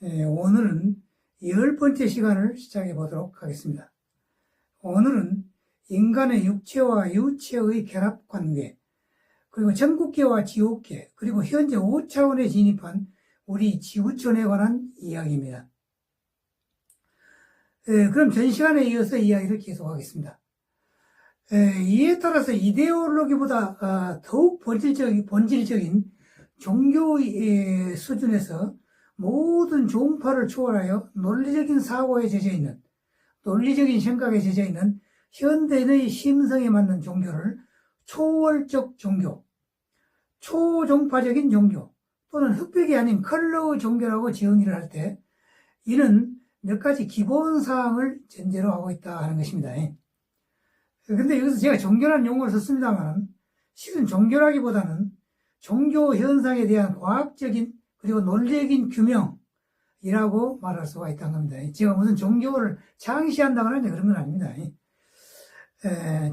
오늘은 10번째 시간을 시작해 보도록 하겠습니다. 오늘은 인간의 육체와 유체의 결합관계, 그리고 천국계와 지옥계, 그리고 현재 5차원에 진입한 우리 지구촌에 관한 이야기입니다. 그럼 전 시간에 이어서 이야기를 계속하겠습니다. 이에 따라서 이데올로기보다 더욱 본질적인 종교의 수준에서 모든 종파를 초월하여 논리적인 사고에 젖어있는, 논리적인 생각에 젖어있는 현대인의 심성에 맞는 종교를 초월적 종교, 초종파적인 종교 또는 흑백이 아닌 컬러 종교라고 정의를 할 때 이는 몇 가지 기본사항을 전제로 하고 있다 하는 것입니다. 근데 여기서 제가 종교라는 용어를 썼습니다만 실은 종교라기보다는 종교 현상에 대한 과학적인 그리고 논리적인 규명이라고 말할 수가 있다는 겁니다. 제가 무슨 종교를 창시한다거나 그런 건 아닙니다.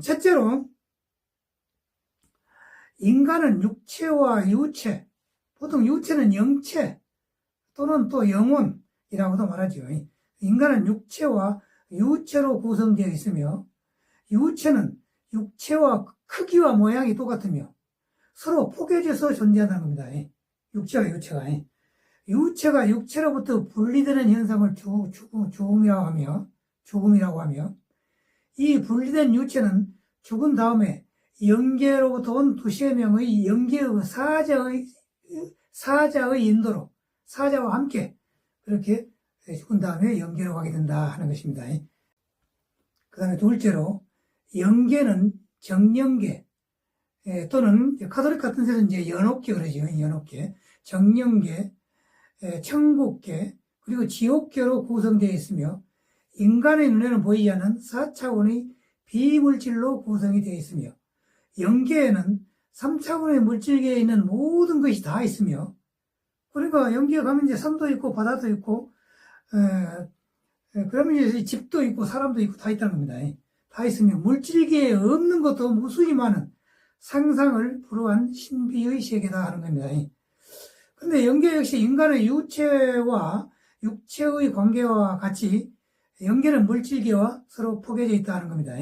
첫째로 인간은 육체와 유체, 보통 유체는 영체 또는 또 영혼이라고도 말하죠. 인간은 육체와 유체로 구성되어 있으며 유체는 육체와 크기와 모양이 똑같으며 서로 포개져서 존재한다는 겁니다. 육체와 유체가. 유체가 육체로부터 분리되는 현상을 죽음이라고 하며 이 분리된 유체는 죽은 다음에 영계로부터 온 두세 명의 영계의 사자의 인도로 사자와 함께 그렇게 죽은 다음에 영계로 가게 된다 하는 것입니다. 그 다음에 둘째로 영계는 정령계 또는 가톨릭 같은 데는 이제 연옥계 그러죠. 연옥계, 정령계, 천국계 그리고 지옥계로 구성되어 있으며 인간의 눈에는 보이지 않는 4차원의 비물질로 구성이 되어 있으며 영계에는 3차원의 물질계에 있는 모든 것이 다 있으며 그러니까 영계에 가면 이제 산도 있고 바다도 있고 그러면 이제 집도 있고 사람도 있고 다 있다는 겁니다. 다 있으며 물질계에 없는 것도 무수히 많은 상상을 불허한 신비의 세계다 하는 겁니다. 근데 영계 역시 인간의 유체와 육체의 관계와 같이 영계는 물질계와 서로 포개져 있다는 겁니다.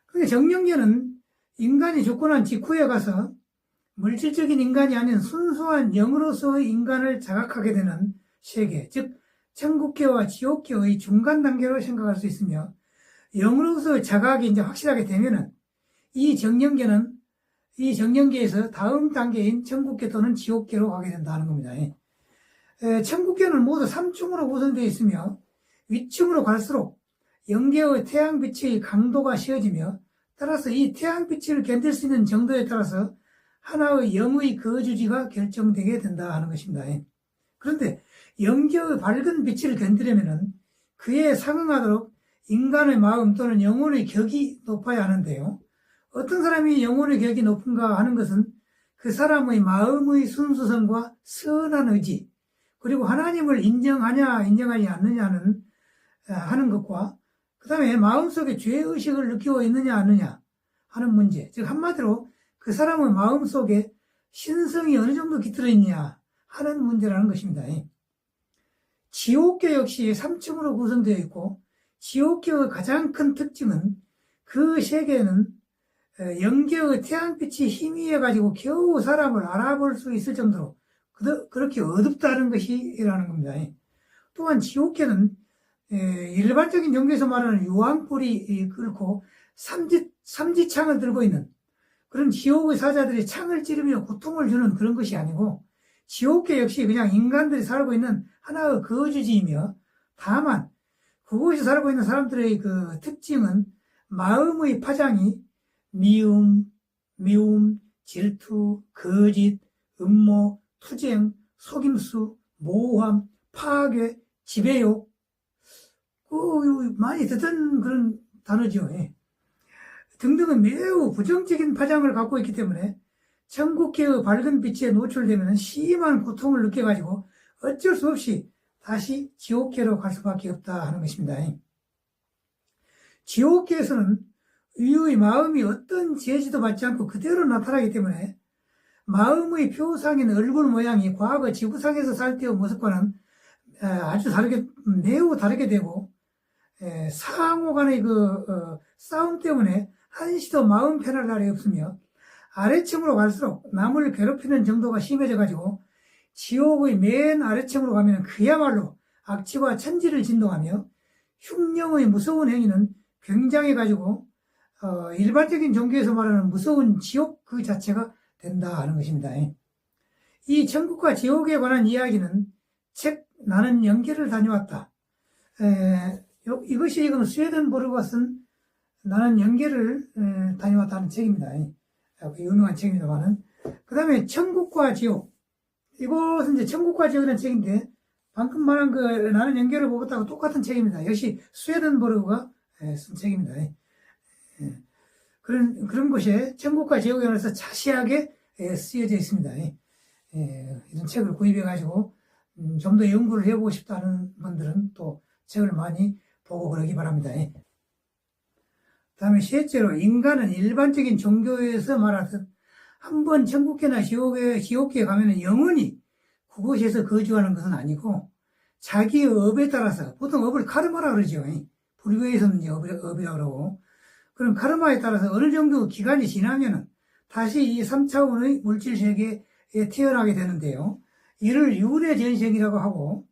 그게 정령계는 인간이 죽고 난 직후에 가서 물질적인 인간이 아닌 순수한 영으로서의 인간을 자각하게 되는 세계, 즉 천국계와 지옥계의 중간 단계로 생각할 수 있으며 영으로서 자각이 이제 확실하게 되면은 이 정령계에서 다음 단계인 천국계 또는 지옥계로 가게 된다는 겁니다. 천국계는 모두 3층으로 구성되어 있으며 위층으로 갈수록 영계의 태양빛의 강도가 쉬워지며 따라서 이 태양빛을 견딜 수 있는 정도에 따라서 하나의 영의 거주지가 결정되게 된다 하는 것입니다. 그런데 영계의 밝은 빛을 견디려면 그에 상응하도록 인간의 마음 또는 영혼의 격이 높아야 하는데요. 어떤 사람이 영혼의 격이 높은가 하는 것은 그 사람의 마음의 순수성과 선한 의지 그리고 하나님을 인정하냐 인정하지 않느냐 하는 것과 그 다음에 마음속에 죄의식을 느끼고 있느냐 아느냐 하는 문제, 즉 한마디로 그 사람의 마음속에 신성이 어느 정도 깃들어 있느냐 하는 문제라는 것입니다. 지옥계 역시 3층으로 구성되어 있고 지옥계의 가장 큰 특징은 그 세계에는 영계의 태양빛이 희미해가지고 겨우 사람을 알아볼 수 있을 정도로 그렇게 어둡다는 것이라는 겁니다. 또한 지옥계는 일반적인 종교에서 말하는 유황불이 끓고 삼지창을 들고 있는 그런 지옥의 사자들이 창을 찌르며 고통을 주는 그런 것이 아니고 지옥계 역시 그냥 인간들이 살고 있는 하나의 거주지이며 다만 그곳에 살고 있는 사람들의 그 특징은 마음의 파장이 미움, 질투, 거짓, 음모, 투쟁, 속임수, 모함, 파괴, 지배욕 많이 듣던 그런 단어죠. 등등은 매우 부정적인 파장을 갖고 있기 때문에 천국계의 밝은 빛에 노출되면 심한 고통을 느껴가지고 어쩔 수 없이 다시 지옥계로 갈 수밖에 없다 하는 것입니다. 지옥계에서는 인류의 마음이 어떤 제지도 받지 않고 그대로 나타나기 때문에 마음의 표상인 얼굴 모양이 과거 지구상에서 살 때의 모습과는 아주 다르게, 매우 다르게 되고, 상호 간의 싸움 때문에 한시도 마음 편할 날이 없으며, 아래층으로 갈수록 남을 괴롭히는 정도가 심해져가지고, 지옥의 맨 아래층으로 가면 그야말로 악취와 천지를 진동하며, 흉령의 무서운 행위는 굉장해가지고, 일반적인 종교에서 말하는 무서운 지옥 그 자체가 된다 하는 것입니다. 이 천국과 지옥에 관한 이야기는 책 나는 연계를 다녀왔다. 이것이 지금 스웨덴보르가 쓴 나는 연계를 다녀왔다는 책입니다. 유명한 책입니다만은. 그 다음에 천국과 지옥. 이것은 이제 천국과 지옥이라는 책인데, 방금 말한 나는 연계를 보겠다고 똑같은 책입니다. 역시 스웨덴보르가 쓴 책입니다. 그런 곳에 천국과 지옥에 관해서 자세하게 쓰여져 있습니다. 이런 책을 구입해가지고 좀 더 연구를 해보고 싶다는 분들은 또 책을 많이 보고 그러기 바랍니다. 다음에 셋째로, 인간은 일반적인 종교에서 말하듯 한번 천국계나 지옥계에 가면 영원히 그곳에서 거주하는 것은 아니고, 자기의 업에 따라서, 보통 업을 카르마라 그러죠. 불교에서는 이제 업이라고 그러고, 그럼 카르마에 따라서 어느 정도 기간이 지나면은 다시 이 3차원의 물질 세계에 태어나게 되는데요. 이를 유래 전생이라고 하고,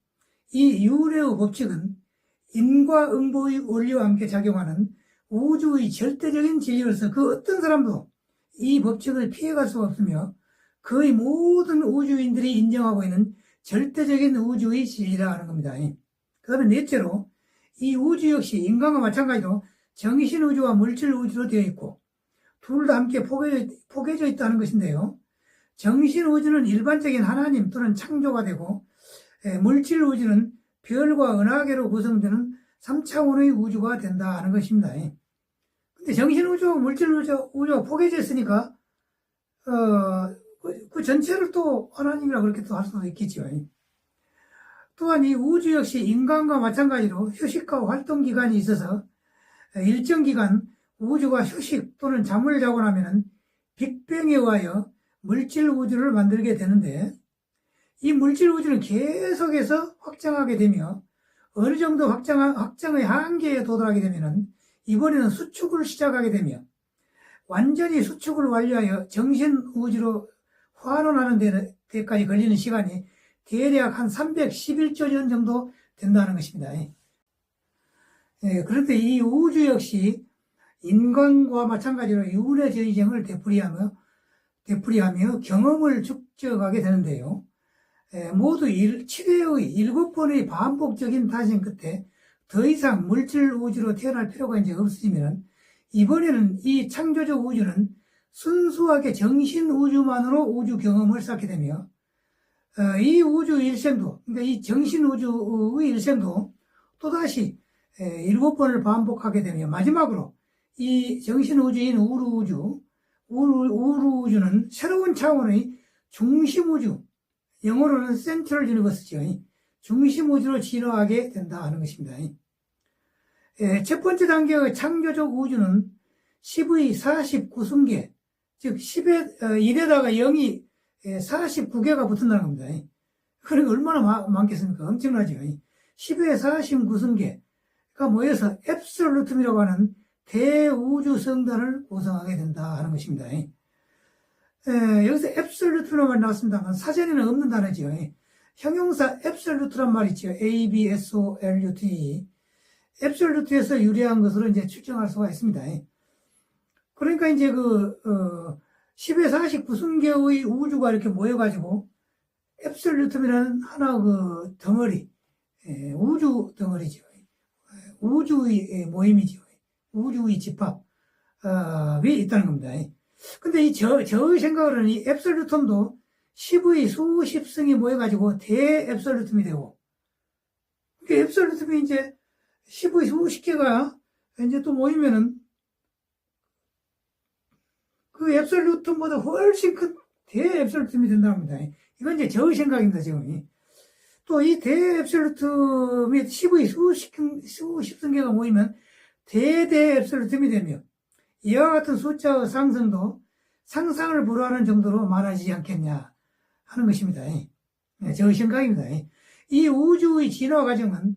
이 유래의 법칙은 인과 응보의 원리와 함께 작용하는 우주의 절대적인 진리로서 그 어떤 사람도 이 법칙을 피해갈 수가 없으며, 거의 모든 우주인들이 인정하고 있는 절대적인 우주의 진리라 하는 겁니다. 그 다음에 넷째로, 이 우주 역시 인간과 마찬가지로 정신우주와 물질우주로 되어 있고, 둘 다 함께 포개져 있다는 것인데요. 정신우주는 일반적인 하나님 또는 창조가 되고, 물질우주는 별과 은하계로 구성되는 3차원의 우주가 된다 하는 것입니다. 근데 정신우주와 물질우주가 포개져 있으니까, 그 전체를 또 하나님이라 그렇게 또 할 수도 있겠죠. 또한 이 우주 역시 인간과 마찬가지로 휴식과 활동 기간이 있어서, 일정 기간 우주가 휴식 또는 잠을 자고 나면은 빅뱅에 의하여 물질 우주를 만들게 되는데, 이 물질 우주는 계속해서 확장하게 되며, 어느 정도 확장의 한계에 도달하게 되면은 이번에는 수축을 시작하게 되며, 완전히 수축을 완료하여 정신 우주로 환원하는 데까지 걸리는 시간이 대략 한 311조 년 정도 된다는 것입니다. 그런데 이 우주 역시 인간과 마찬가지로 유래 전생을 되풀이하며 경험을 축적하게 되는데요. 모두 7회의 7번의 반복적인 탄생 끝에 더 이상 물질 우주로 태어날 필요가 이제 없어지면, 이번에는 이 창조적 우주는 순수하게 정신 우주만으로 우주 경험을 쌓게 되며, 이 우주 일생도, 그러니까 이 정신 우주의 일생도 또다시 7번을 반복하게 되며, 마지막으로 이 정신 우주인 우주는 새로운 차원의 중심 우주, 영어로는 센트럴 유니버스죠. 중심 우주로 진화하게 된다 하는 것입니다. 첫 번째 단계의 창조적 우주는 10의 49승계, 즉 10에 1에다가 0이 49개가 붙는다는 겁니다. 그러니까 얼마나 많겠습니까? 엄청나죠. 10의 49승계가 모여서 앱솔루트이라고 하는 대우주 성단을 구성하게 된다 하는 것입니다. 여기서 앱솔루트로만 나왔습니다만 사전에는 없는 단어죠. 형용사 앱솔루트란 말이 있죠. ABSOLUT. 앱솔루트에서 유래한 것으로 이제 추정할 수가 있습니다. 그러니까 이제 10의 49승계의 우주가 이렇게 모여가지고 앱솔루트라는 하나 덩어리, 우주 덩어리죠. 우주의 모임이죠. 우주의 집합이 있다는 겁니다. 근데 저의 생각으로는 이 앱솔루텀도 10의 수십승이 모여가지고 대앱솔루텀이 되고, 그 앱솔루텀이 이제 10의 수십 개가 이제 또 모이면은 그 앱솔루텀보다 훨씬 큰 대앱솔루텀이 된답니다. 이건 이제 저의 생각입니다, 지금. 또 이 대앱솔루텀이 10의 수십승계가 모이면 대앱솔루텀이 되며, 이와 같은 숫자의 상승도 상상을 불허하는 정도로 많아지지 않겠냐 하는 것입니다. 저 생각입니다. 이 우주의 진화 과정은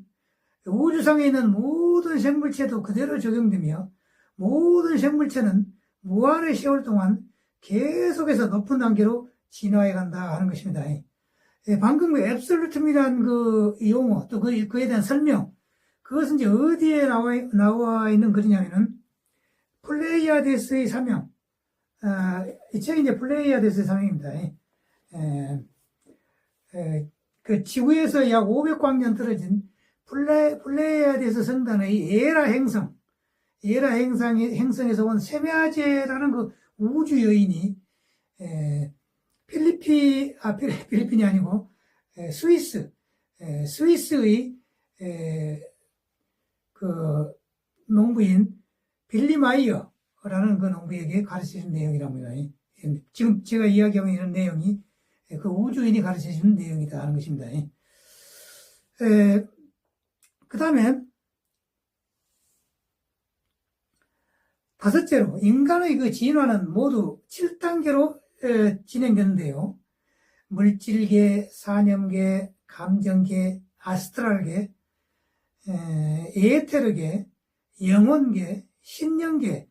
우주상에 있는 모든 생물체도 그대로 적용되며 모든 생물체는 무한의 세월 동안 계속해서 높은 단계로 진화해 간다 하는 것입니다. 방금 그 앱솔루트이라는 그 용어 또 그에 대한 설명 그것은 이제 어디에 나와 있는 글이냐면은 플레이아데스의 사명 이 책이 이제 플레이아데스의 사명입니다. 그 지구에서 약 500광년 떨어진 플레이아데스 성단의 행성에서 온 세메아제라는 그 우주 여인이 필리핀이 아니고 스위스의 그 농부인 빌리 마이어라는 그 농부에게 가르쳐준 내용이랍니다. 지금 제가 이야기하고 있는 내용이 그 우주인이 가르쳐주는 내용이다 하는 것입니다. 그 다음에 다섯째로 인간의 그 진화는 모두 7단계로 진행되는데요. 물질계, 사념계, 감정계, 아스트랄계, 에테르계, 영혼계, 신령계의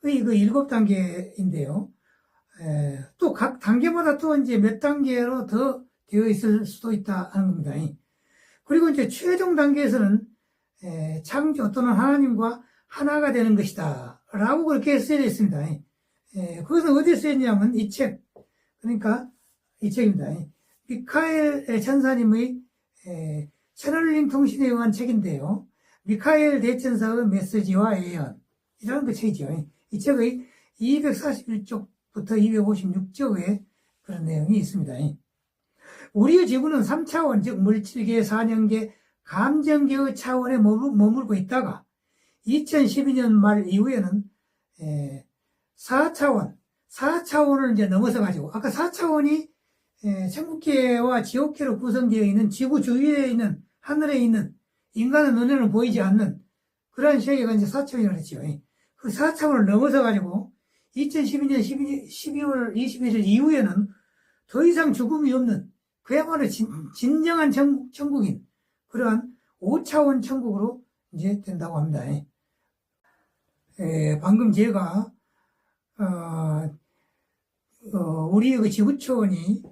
그 7단계인데요. 또 각 단계마다 또 이제 몇 단계로 더 되어 있을 수도 있다 하는 겁니다. 그리고 이제 최종 단계에서는 창조 또는 하나님과 하나가 되는 것이다 라고 그렇게 쓰여져 있습니다. 그것은 어디에 쓰였냐면 이 책, 그러니까 이 책입니다. 미카엘 천사님의 채널링 통신에 의한 책인데요. 미카엘 대천사의 메시지와 예언이라는 그 책이죠. 이 책의 241쪽부터 256쪽에 그런 내용이 있습니다. 우리의 지구는 3차원, 즉 물질계, 사령계, 감정계의 차원에 머물고 있다가 2012년 말 이후에는 4차원을 이제 넘어서 가지고 아까 4차원이 천국계와 지옥계로 구성되어 있는 지구 주위에 있는 하늘에 있는 인간의 눈에는 보이지 않는 그러한 세계가 이제 4차원이라고 했죠. 그 4차원을 넘어서 가지고 2012년 12월 21일 이후에는 더 이상 죽음이 없는 그야말로 진정한 천국인 그러한 5차원 천국으로 이제 된다고 합니다. 방금 제가 우리의 그 지구촌이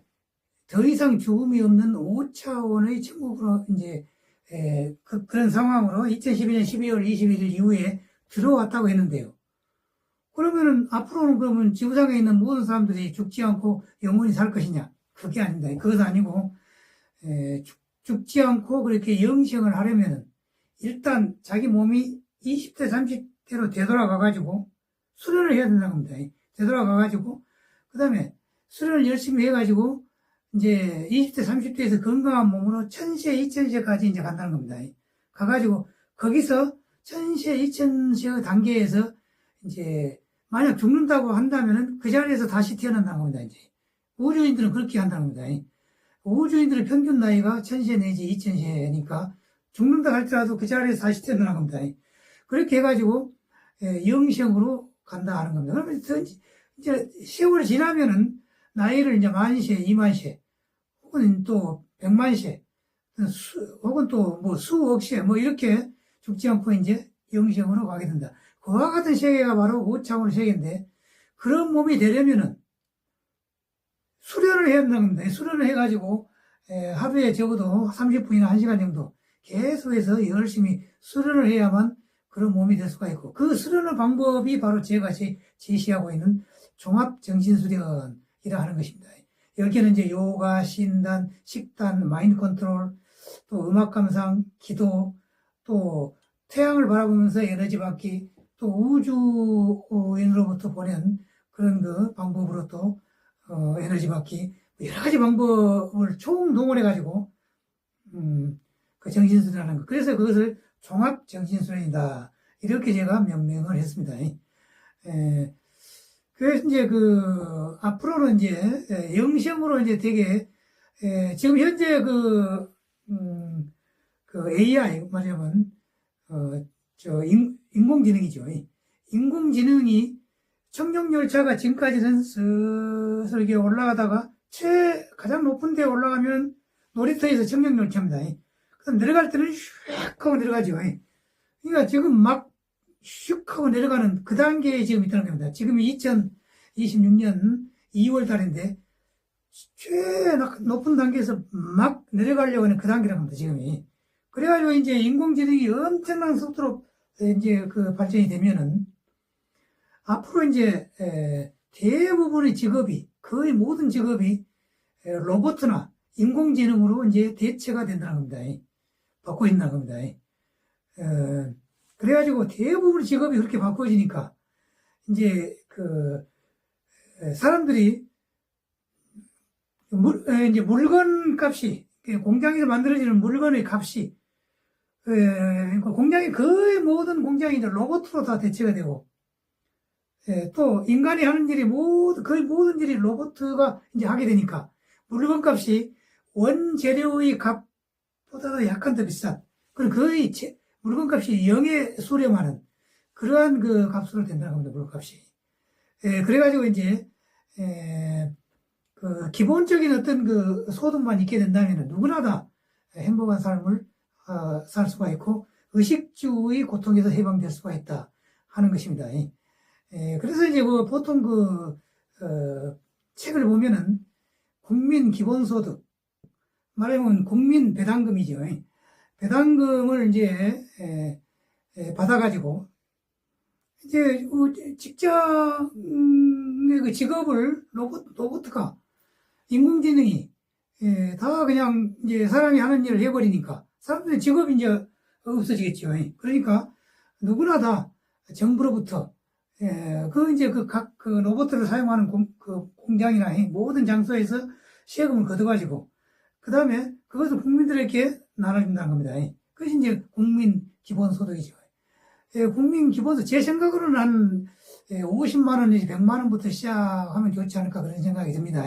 더 이상 죽음이 없는 5차원의 천국으로 이제 그런 상황으로 2012년 12월 21일 이후에 들어왔다고 했는데요. 그러면은 앞으로는 그러면 지구상에 있는 모든 사람들이 죽지 않고 영원히 살 것이냐? 그게 아닙니다. 그것은 아니고 죽지 않고 그렇게 영생을 하려면은 일단 자기 몸이 20대 30대로 되돌아가 가지고 수련을 해야 된다는 겁니다. 되돌아가 가지고 그 다음에 수련을 열심히 해 가지고 이제 20대 30대에서 건강한 몸으로 1000세 2000세까지 이제 간다는 겁니다. 가가지고 거기서 1000세 2000세 단계에서 이제 만약 죽는다고 한다면은 그 자리에서 다시 태어난다는 겁니다. 이제 우주인들은 그렇게 한다는 겁니다. 우주인들의 평균 나이가 1000세 내지 2000세니까 죽는다 할지라도 그 자리에서 다시 태어나는 겁니다. 그렇게 해가지고 영생으로 간다 하는 겁니다. 그러면 이제 세월이 지나면은 나이를 이제 10,000세, 20,000세, 혹은 또 1,000,000세, 혹은 또 뭐 수억 세, 뭐 이렇게 죽지 않고 이제 영생으로 가게 된다. 그와 같은 세계가 바로 5차원의 세계인데, 그런 몸이 되려면은 수련을 해야 한다는 겁니다. 수련을 해가지고, 하루에 적어도 30분이나 1시간 정도 계속해서 열심히 수련을 해야만 그런 몸이 될 수가 있고, 그 수련의 방법이 바로 제가 제시하고 있는 종합정신수련이라 하는 것입니다. 여기는 이제 요가, 신단, 식단, 마인드 컨트롤, 또 음악 감상, 기도, 또 태양을 바라보면서 에너지 받기, 또 우주인으로부터 보낸 그런 그 방법으로 또 에너지 받기, 여러 가지 방법을 총동원해가지고 그 정신수련하는 것. 그래서 그것을 종합정신수련이다. 이렇게 제가 명명을 했습니다. 그래서 이제 앞으로는 이제 영성으로 이제 되게, 지금 현재 그 AI, 말하자면, 인공지능이죠. 인공지능이 청룡열차가 지금까지는 슬슬 이렇게 올라가다가 가장 높은 데 올라가면 놀이터에서 청룡열차입니다. 그럼 내려갈 때는 슉 하고 내려가죠. 그러니까 지금 막 슉 하고 내려가는 그 단계에 지금 있다는 겁니다. 지금이 2026년 2월 달인데 최 높은 단계에서 막 내려가려고 하는 그 단계라는 겁니다. 지금이. 그래가지고 이제 인공지능이 엄청난 속도로 이제 그 발전이 되면은 앞으로 이제 대부분의 직업이, 거의 모든 직업이 로봇이나 인공지능으로 이제 대체가 된다는 겁니다. 바꿔진다는 겁니다. 그래가지고 대부분의 직업이 그렇게 바꿔지니까 이제 그 사람들이 이제 물건 값이, 공장에서 만들어지는 물건의 값이 공장이, 거의 모든 공장이 이제 로봇으로 다 대체가 되고, 또 인간이 하는 일이 거의 모든 일이 로봇가 이제 하게 되니까 물건 값이 원재료의 값보다도 약간 더 비싼, 그리고 거의 물건 값이 0에 수렴하는 그러한 그 값으로 된다는 겁니다. 물건 값이. 그래가지고 이제 그 기본적인 어떤 그 소득만 있게 된다면 누구나 다 행복한 삶을 살 수가 있고 의식주의 고통에서 해방될 수가 있다 하는 것입니다. 그래서 이제 뭐 보통 책을 보면은 국민 기본소득, 말하면 국민 배당금이죠. 배당금을 이제 받아가지고 이제 직장의 그 직업을 로봇가, 인공지능이 다 그냥 이제 사람이 하는 일을 해버리니까 사람들의 직업이 이제 없어지겠죠. 그러니까 누구나 다 정부로부터 이제 각 로봇을 사용하는 공장이나 모든 장소에서 세금을 걷어가지고 그 다음에 그것을 국민들에게 나눠준다는 겁니다. 그것이 이제 국민 기본소득이죠. 국민 기본소득, 제 생각으로는 한 50만 원 내지 100만 원부터 시작하면 좋지 않을까 그런 생각이 듭니다.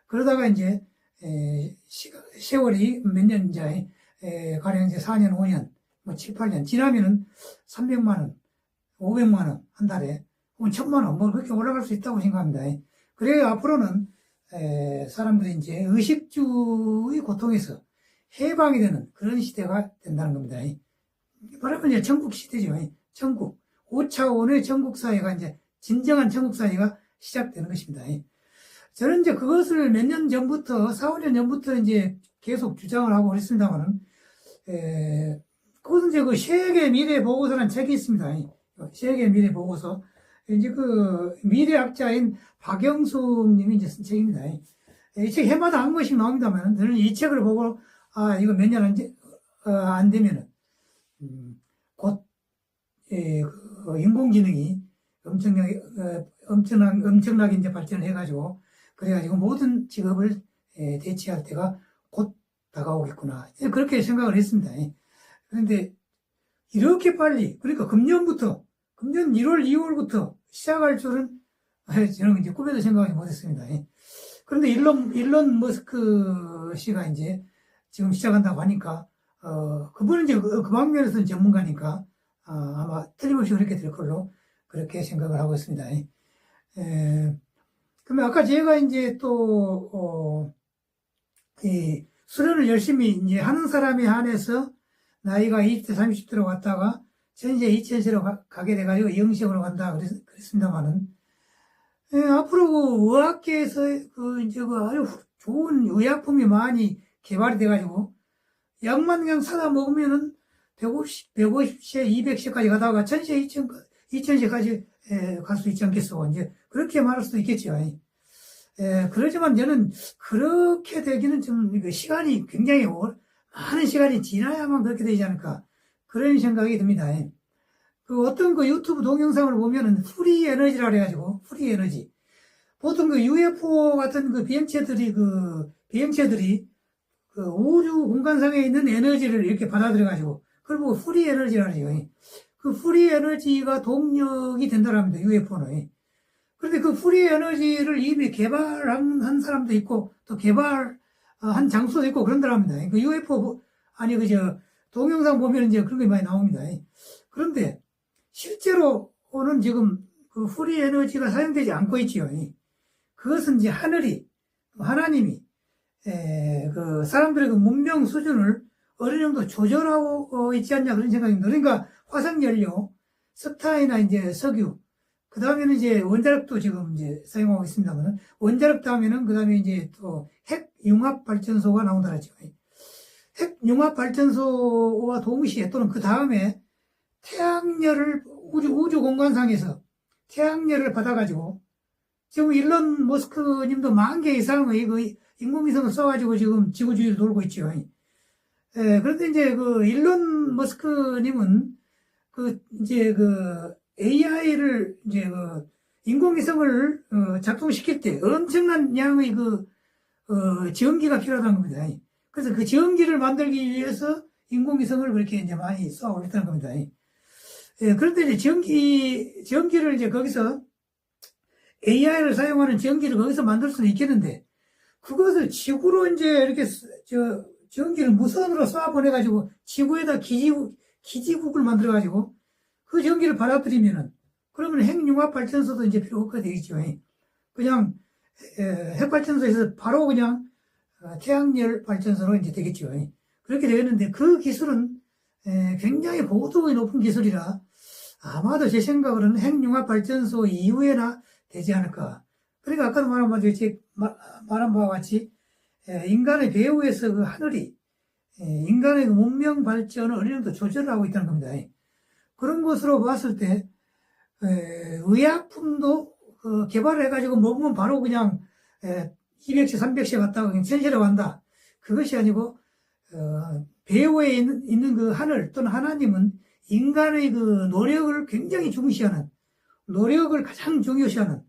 그러다가 이제 세월이 몇 년 이제 가령 이제 4년, 5년, 뭐 7, 8년 지나면은 300만 원, 500만 원 한 달에, 혹은 1000만 원, 뭐 그렇게 올라갈 수 있다고 생각합니다. 그래야 앞으로는 사람들이 이제 의식주의 고통에서 해방이 되는 그런 시대가 된다는 겁니다. 말하면 이제 천국 시대죠. 천국. 5차원의 천국 사회가 이제 진정한 천국 사회가 시작되는 것입니다. 저는 이제 그것을 몇 년 전부터, 4, 5년 전부터 이제 계속 주장을 하고 그랬습니다만은, 그것은 이제 그 세계 미래 보고서라는 책이 있습니다. 세계 미래 보고서. 이제 그 미래학자인 박영숙 님이 이제 쓴 책입니다. 이 책 해마다 한 권씩 나옵니다만, 저는 이 책을 보고, 이거 몇 년 안 되면은, 곧, 인공지능이 엄청나게 이제 발전을 해가지고, 그래가지고 모든 직업을 대체할 때가 곧 다가오겠구나. 그렇게 생각을 했습니다. 그런데 이렇게 빨리, 그러니까 금년 1월, 2월부터 시작할 줄은 저는 이제 꿈에도 생각하지 못했습니다. 그런데 일론 머스크 씨가 이제 지금 시작한다고 하니까, 그분은 이제 그 방면에서는 전문가니까, 아마 틀림없이 그렇게 될 걸로 그렇게 생각을 하고 있습니다. 그러면 아까 제가 이제 또, 수련을 열심히 이제 하는 사람에 한해서 나이가 20대, 30대로 왔다가 현재 2000세로 가게 돼가지고 영시형으로 간다 그랬습니다만은, 앞으로 그 의학계에서 이제 아주 좋은 의약품이 많이 개발이 돼가지고 약만 그냥 사다 먹으면은 150세, 200세까지 가다가 1000세, 2000세까지 갈 수 있지 않겠어. 이제 그렇게 말할 수도 있겠죠. 그러지만 저는 그렇게 되기는 좀 시간이 굉장히 많은 시간이 지나야만 그렇게 되지 않을까 그런 생각이 듭니다. 어떤 유튜브 동영상을 보면은 프리 에너지라 그래가지고 프리 에너지, 보통 UFO 같은 비행체들이 우주 공간상에 있는 에너지를 이렇게 받아들여가지고 그걸 보고 프리 에너지라 그래요. 그 프리 에너지가 동력이 된다고 합니다. UFO는. 그런데 그 프리 에너지를 이미 개발한 사람도 있고 또 개발한 장소도 있고 그런다고 합니다. 그 UFO 동영상 보면 이제 그런 게 많이 나옵니다. 그런데 실제로는 지금 그 프리 에너지가 사용되지 않고 있지요. 그것은 이제 하늘이, 하나님이, 그 사람들의 그 문명 수준을 어느 정도 조절하고 있지 않냐 그런 생각입니다. 그러니까 화석연료, 석탄이나 이제 석유, 그 다음에는 이제 원자력도 지금 이제 사용하고 있습니다만, 원자력 다음에는 그 다음에 이제 또 핵융합발전소가 나온다라죠. 핵융합발전소와 동시에 또는 그 다음에 태양열을 우주 공간상에서 태양열을 받아가지고 지금 일론 머스크 님도 10,000개 이상의 그 인공위성을 써가지고 지금 지구 주위를 돌고 있죠. 그런데 이제 그 일론 머스크 님은 그 이제 그 AI를 이제 그 인공위성을 작동시킬 때 엄청난 양의 그 전기가 필요하다는 겁니다. 그래서 그 전기를 만들기 위해서 인공위성을 그렇게 이제 많이 쏘고 있다는 겁니다. 그런데 이제 전기를 이제 거기서 AI를 사용하는 전기를 거기서 만들 수는 있겠는데, 그것을 지구로 이제 이렇게 전기를 무선으로 쏴 보내가지고 지구에다 기지국을 만들어가지고 그 전기를 받아들이면은, 그러면 핵융합발전소도 이제 필요 없게 되겠죠. 그냥 핵발전소에서 바로 그냥 태양열 발전소로 이제 되겠죠. 그렇게 되겠는데, 그 기술은 굉장히 고도의 높은 기술이라 아마도 제 생각으로는 핵융합발전소 이후에나 되지 않을까. 그러니까 아까도 말한 바와 같이 인간의 배후에서 그 하늘이 인간의 문명 발전을 어느 정도 조절하고 있다는 겁니다. 그런 것으로 봤을 때 의약품도 개발해가지고 먹으면 바로 그냥 200세, 300세 갔다가 그냥 천세로 간다. 그것이 아니고 배후에 있는 그 하늘 또는 하나님은 인간의 그 노력을 굉장히 중시하는, 노력을 가장 중요시하는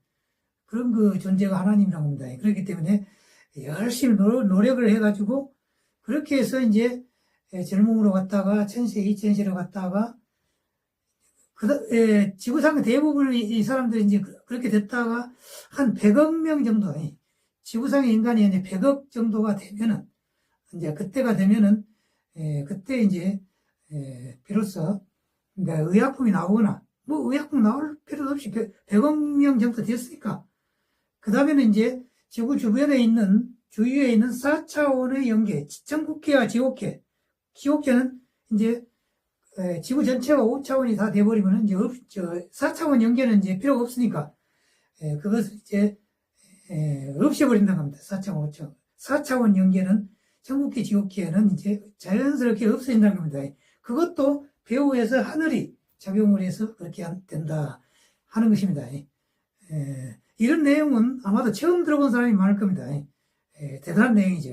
그런 그 존재가 하나님이라고 합니다. 그렇기 때문에 열심히 노력을 해가지고 그렇게 해서 이제 젊음으로 갔다가 천세, 2000세로 갔다가 지구상 대부분의 이 사람들이 이제 그렇게 됐다가 한 100억 명 정도, 지구상의 인간이 이제 100억 정도가 되면은, 이제 그때가 되면은, 그때 이제, 비로소, 그러니까 의약품이 나오거나, 뭐 의약품 나올 필요도 없이 100억 명 정도 됐으니까, 그 다음에는 이제 지구 주변에 있는, 주위에 있는 4차원의 연계, 천국계와 지옥계, 지옥계는 이제, 지구 전체가 5차원이 다 돼버리면은 이제 4차원 연계는 이제 필요가 없으니까, 그것을 이제, 없애버린다는 겁니다. 4차원, 5차원. 4차원 연계는, 천국계, 지옥계는 이제 자연스럽게 없어진다는 겁니다. 그것도 배후에서 하늘이 작용을 해서 그렇게 된다 하는 것입니다. 이런 내용은 아마도 처음 들어본 사람이 많을 겁니다. 대단한 내용이죠.